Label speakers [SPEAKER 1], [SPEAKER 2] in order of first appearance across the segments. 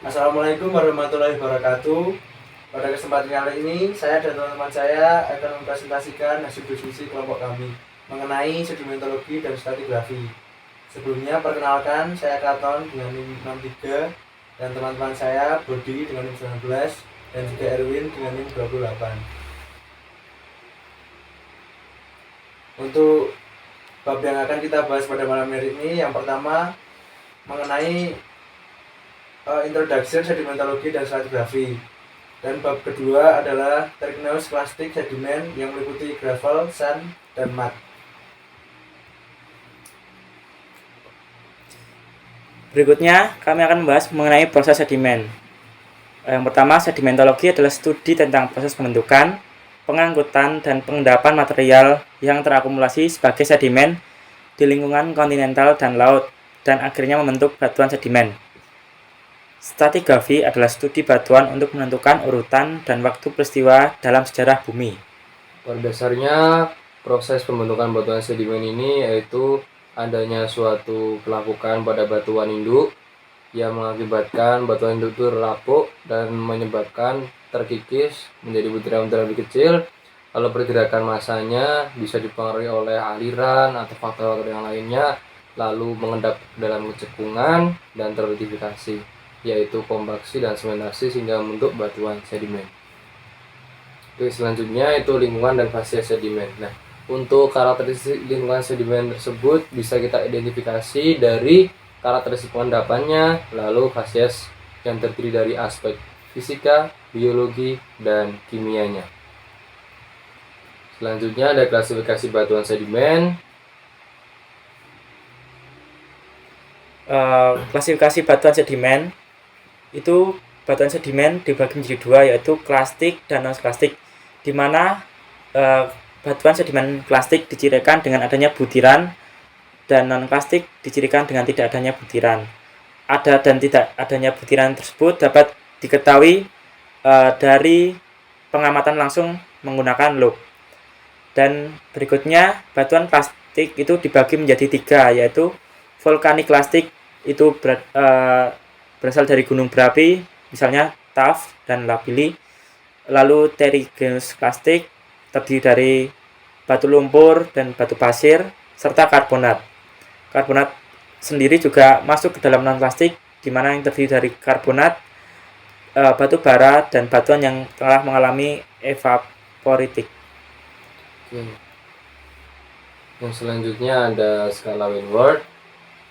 [SPEAKER 1] Assalamualaikum warahmatullahi wabarakatuh. Pada kesempatan kali ini, saya dan teman-teman saya akan mempresentasikan hasil diskusi kelompok kami mengenai sedimentologi dan stratigrafi. Sebelumnya, perkenalkan, saya Katon dengan NIM 63 dan teman-teman saya Bodi dengan NIM 19 dan juga Erwin dengan NIM 28. Untuk bab yang akan kita bahas pada malam hari ini, yang pertama mengenai introduction sedimentologi dan stratigrafi. Dan bab kedua adalah teknologi plastik sedimen yang meliputi gravel, sand, dan mud.
[SPEAKER 2] Berikutnya, kami akan membahas mengenai proses sedimen. Yang pertama, sedimentologi adalah studi tentang proses pembentukan, pengangkutan, dan pengendapan material yang terakumulasi sebagai sedimen di lingkungan kontinental dan laut, dan akhirnya membentuk batuan sedimen. Stratigrafi adalah studi batuan untuk menentukan urutan dan waktu peristiwa dalam sejarah bumi.
[SPEAKER 3] Pada dasarnya, proses pembentukan batuan sedimen ini yaitu adanya suatu pelapukan pada batuan induk yang mengakibatkan batuan induk itu lapuk dan menyebabkan terkikis menjadi butiran-butiran lebih kecil. Lalu pergerakan masanya bisa dipengaruhi oleh aliran atau faktor-faktor yang lainnya, lalu mengendap dalam cekungan dan terlutifikasi, yaitu kompaksi dan sementasi sehingga membentuk batuan sedimen. Oke, selanjutnya itu lingkungan dan fase sedimen. Nah, untuk karakteristik lingkungan sedimen tersebut bisa kita identifikasi dari karakteristik pengendapannya, lalu fase yang terdiri dari aspek fisika, biologi, dan kimianya. Selanjutnya ada klasifikasi batuan sedimen.
[SPEAKER 2] Klasifikasi batuan sedimen itu batuan sedimen dibagi menjadi dua, yaitu klastik dan non-klastik, di mana batuan sedimen klastik dicirikan dengan adanya butiran dan non-klastik dicirikan dengan tidak adanya butiran. Ada dan tidak adanya butiran tersebut dapat diketahui dari pengamatan langsung menggunakan loop. Dan berikutnya, batuan klastik itu dibagi menjadi tiga, yaitu vulkanik klastik, itu berasal dari gunung berapi, misalnya tuff dan lapilli. Lalu terrigenous klastik terdiri dari batu lumpur dan batu pasir, serta karbonat. Karbonat sendiri juga masuk ke dalam non-plastik, di mana yang terdiri dari karbonat, batu bara, dan batuan yang telah mengalami evaporitik.
[SPEAKER 3] Oke. Yang selanjutnya ada skala Wentworth.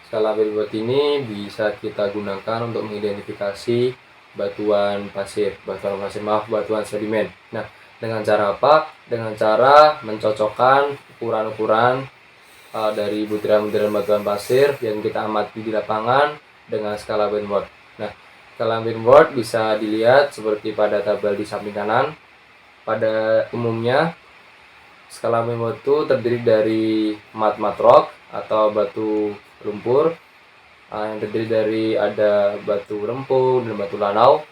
[SPEAKER 3] Skala Wentworth ini bisa kita gunakan untuk mengidentifikasi batuan sedimen. Nah, dengan cara apa? Dengan cara mencocokkan ukuran-ukuran dari butiran-butiran batuan pasir yang kita amati di lapangan dengan skala Wentworth. Nah, skala Wentworth bisa dilihat seperti pada tabel di samping kanan. Pada umumnya, skala Wentworth itu terdiri dari mud rock atau batu lumpur, yang terdiri dari ada batu rempung dan batu lanau.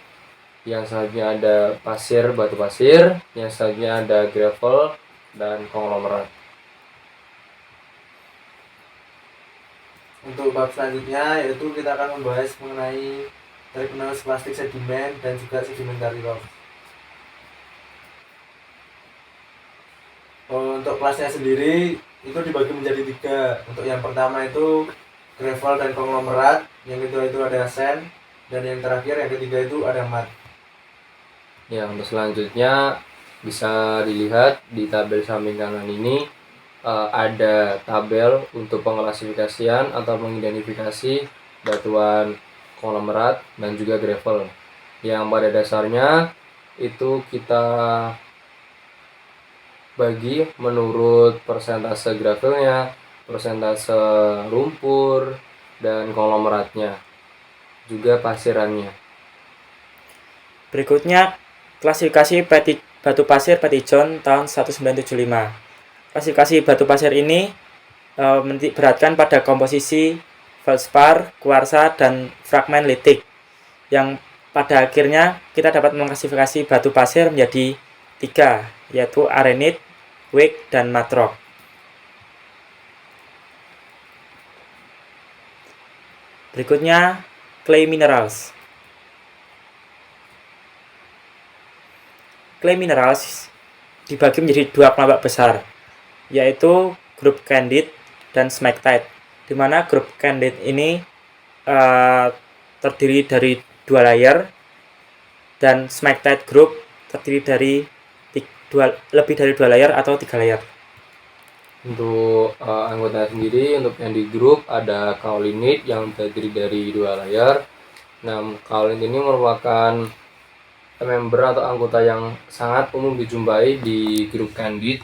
[SPEAKER 3] Yang selanjutnya ada pasir, batu pasir. Yang selanjutnya ada gravel dan konglomerat.
[SPEAKER 1] Untuk bab selanjutnya yaitu kita akan membahas mengenai teknologi plastik sedimen dan juga sedimentary rock. Untuk kelasnya sendiri itu dibagi menjadi tiga. Untuk yang pertama itu gravel dan konglomerat, yang kedua itu ada sand, dan yang terakhir yang ketiga itu ada mud.
[SPEAKER 3] Yang untuk selanjutnya bisa dilihat di tabel samping kanan ini, ada tabel untuk pengklasifikasian atau mengidentifikasi batuan konglomerat dan juga gravel, yang pada dasarnya itu kita bagi menurut persentase gravelnya, persentase lumpur, dan konglomeratnya, juga pasirannya.
[SPEAKER 2] Berikutnya, klasifikasi batu pasir Petitjohn tahun 1975. Klasifikasi batu pasir ini menitikberatkan pada komposisi feldspar, kuarsa, dan fragmen litik, yang pada akhirnya kita dapat mengklasifikasi batu pasir menjadi tiga, yaitu arenit, wake, dan mud rock. Berikutnya, clay minerals. clay minerals dibagi menjadi dua kelompok besar, yaitu grup candid dan smectite, di mana grup candid ini terdiri dari 2 layer dan smectite group terdiri dari lebih dari 2 layer atau 3 layer.
[SPEAKER 3] Untuk anggota sendiri, untuk yang di grup ada kaolinit yang terdiri dari 2 layer. Nah, kaolinit ini merupakan member atau anggota yang sangat umum dijumpai di grup candid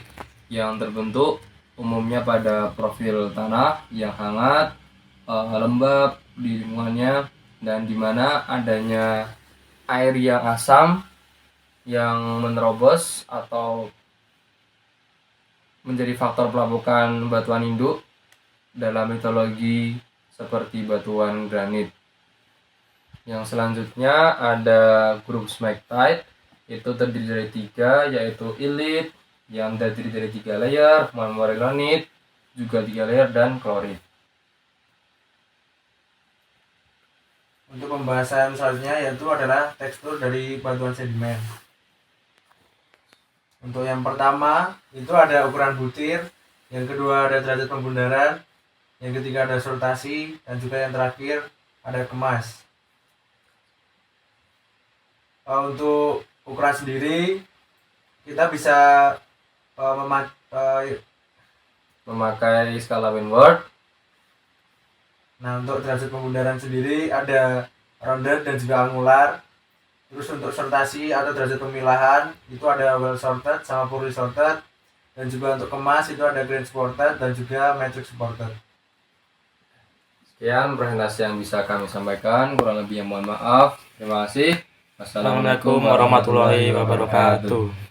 [SPEAKER 3] yang terbentuk umumnya pada profil tanah yang hangat, lembab di lingkungannya, dan di mana adanya air yang asam yang menerobos atau menjadi faktor pelapukan batuan induk dalam mitologi seperti batuan granit. Yang selanjutnya ada grup smectite, itu terdiri dari 3, yaitu illit yang terdiri dari 3 layer, marmorillonit juga 3 layer, dan klorit.
[SPEAKER 1] Untuk pembahasan selanjutnya yaitu adalah tekstur dari batuan sedimen. Untuk yang pertama itu ada ukuran butir, yang kedua ada derajat pembundaran, yang ketiga ada sortasi, dan juga yang terakhir ada kemas. Untuk ukuran sendiri kita bisa
[SPEAKER 3] Memakai skala Wentworth.
[SPEAKER 1] Nah, untuk derajat pembundaran sendiri ada rounded dan juga angular. Terus untuk sortasi atau derajat pemilahan itu ada well sorted sama poorly sorted, dan juga untuk kemas itu ada grain supported dan juga matrix supported.
[SPEAKER 3] Sekian presentasi yang bisa kami sampaikan, kurang lebihnya mohon maaf. Terima kasih.
[SPEAKER 2] Assalamualaikum warahmatullahi wabarakatuh.